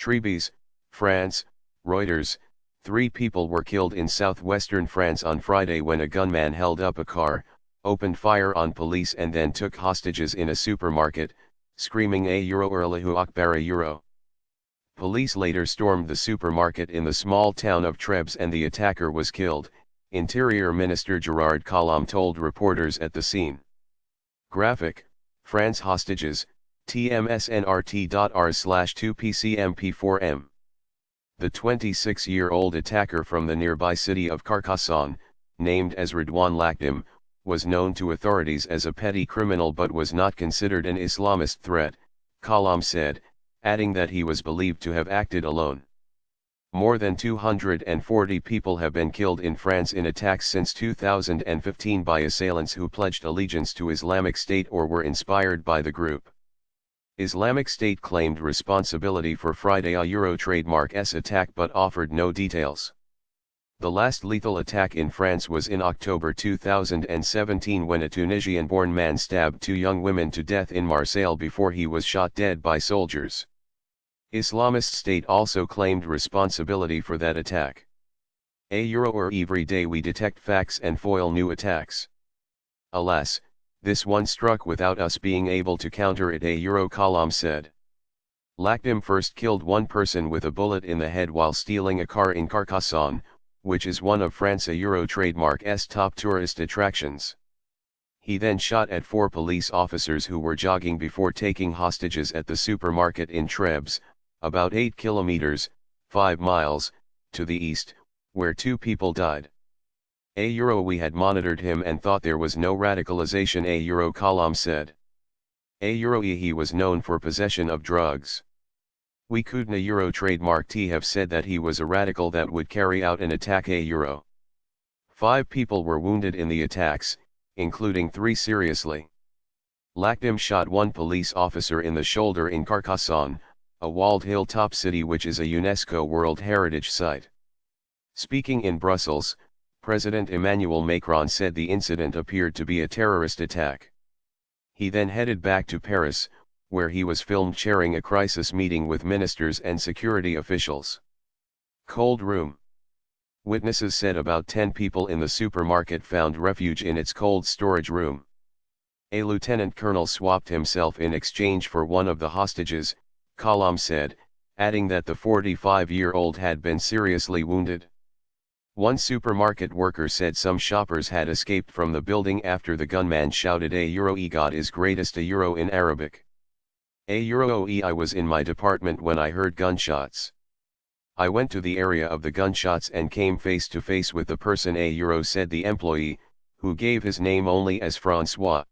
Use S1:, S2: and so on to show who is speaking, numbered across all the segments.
S1: Trebes, France, Reuters. 3 people were killed in southwestern France on Friday when a gunman held up a car, opened fire on police and then took hostages in a supermarket, screaming Allahu Akbar. Police later stormed the supermarket in the small town of Trebes and the attacker was killed, Interior Minister Gerard Collomb told reporters at the scene. Graphic, France hostages, tmsnrt.r/2pcmp4m. The 26-year-old attacker from the nearby city of Carcassonne, named as Ridwan Lakhdim, was known to authorities as a petty criminal but was not considered an Islamist threat, Collomb said, adding that he was believed to have acted alone. More than 240 people have been killed in France in attacks since 2015 by assailants who pledged allegiance to Islamic State or were inspired by the group. Islamic State claimed responsibility for Friday's Euro trademark's attack but offered no details. The last lethal attack in France was in October 2017 when a Tunisian-born man stabbed 2 young women to death in Marseille before he was shot dead by soldiers. Islamist State also claimed responsibility for that attack. Every day we detect facts and foil new attacks. Alas, this one struck without us being able to counter it, Collomb said. Lakhdim first killed one person with a bullet in the head while stealing a car in Carcassonne, which is one of France's Euro trademark's top tourist attractions. He then shot at 4 police officers who were jogging before taking hostages at the supermarket in Trebes, about 8 kilometers, 5 miles, to the east, where 2 people died. We had monitored him and thought there was no radicalization, Collomb said. He was known for possession of drugs. We couldn't Euro trademark have said that he was a radical that would carry out an attack. 5 people were wounded in the attacks, including 3 seriously. Lakhdim shot 1 police officer in the shoulder in Carcassonne, a walled hilltop city which is a UNESCO World Heritage Site. Speaking in Brussels, President Emmanuel Macron said the incident appeared to be a terrorist attack. He then headed back to Paris, where he was filmed chairing a crisis meeting with ministers and security officials. Cold room. Witnesses said about 10 people in the supermarket found refuge in its cold storage room. A lieutenant colonel swapped himself in exchange for one of the hostages, Collomb said, adding that the 45-year-old had been seriously wounded. One supermarket worker said some shoppers had escaped from the building after the gunman shouted God is greatest in Arabic. I was in my department when I heard gunshots. I went to the area of the gunshots and came face to face with the person, said the employee, who gave his name only as Francois.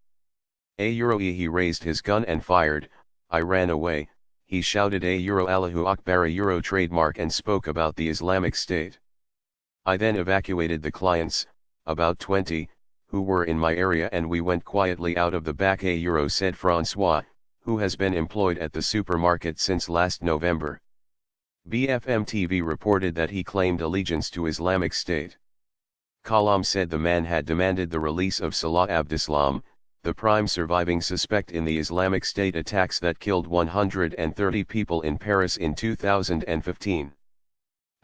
S1: He raised his gun and fired. I ran away. He shouted Allahu Akbar trademark and spoke about the Islamic State. I then evacuated the clients, about 20, who were in my area and we went quietly out of the back, said Francois, who has been employed at the supermarket since last November. BFM TV reported that he claimed allegiance to Islamic State. Collomb said the man had demanded the release of Salah Abdeslam, the prime surviving suspect in the Islamic State attacks that killed 130 people in Paris in 2015.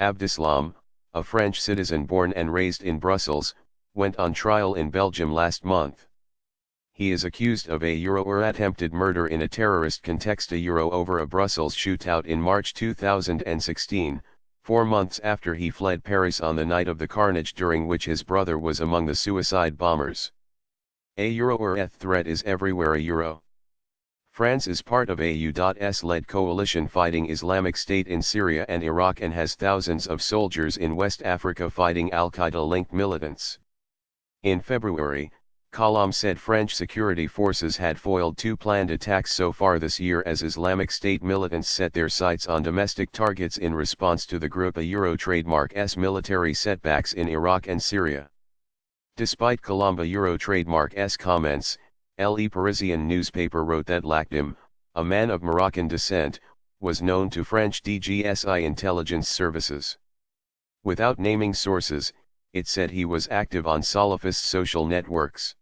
S1: Abdeslam, a French citizen born and raised in Brussels, went on trial in Belgium last month. He is accused of attempted murder in a terrorist context over a Brussels shootout in March 2016, 4 months after he fled Paris on the night of the carnage during which his brother was among the suicide bombers. Threat is everywhere. France is part of a U.S.-led coalition fighting Islamic State in Syria and Iraq and has thousands of soldiers in West Africa fighting Al-Qaeda-linked militants. In February, Collomb said French security forces had foiled 2 planned attacks so far this year as Islamic State militants set their sights on domestic targets in response to the group trademark's military setbacks in Iraq and Syria. Despite Collomb trademark's comments, Le Parisien newspaper wrote that Lakhdim, a man of Moroccan descent, was known to French DGSI intelligence services. Without naming sources, it said he was active on Salafist social networks.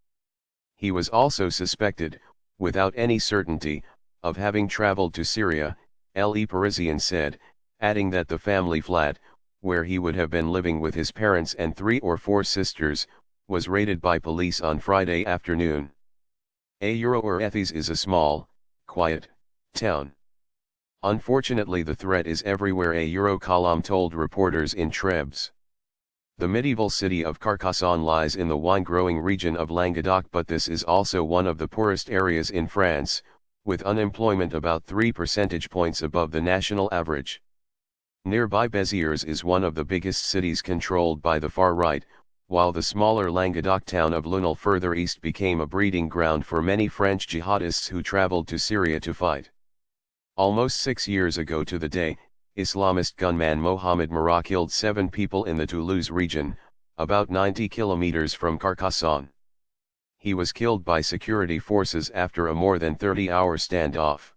S1: He was also suspected, without any certainty, of having traveled to Syria, Le Parisien said, adding that the family flat, where he would have been living with his parents and 3 or 4 sisters, was raided by police on Friday afternoon. Athens is a small, quiet town. Unfortunately, the threat is everywhere, Kalam told reporters in Trebes. The medieval city of Carcassonne lies in the wine-growing region of Languedoc, but this is also one of the poorest areas in France, with unemployment about 3 percentage points above the national average. Nearby Béziers is one of the biggest cities controlled by the far right, while the smaller Languedoc town of Lunel further east became a breeding ground for many French jihadists who traveled to Syria to fight. Almost 6 years ago to the day, Islamist gunman Mohamed Merah killed 7 people in the Toulouse region, about 90 kilometers from Carcassonne. He was killed by security forces after a more than 30-hour standoff.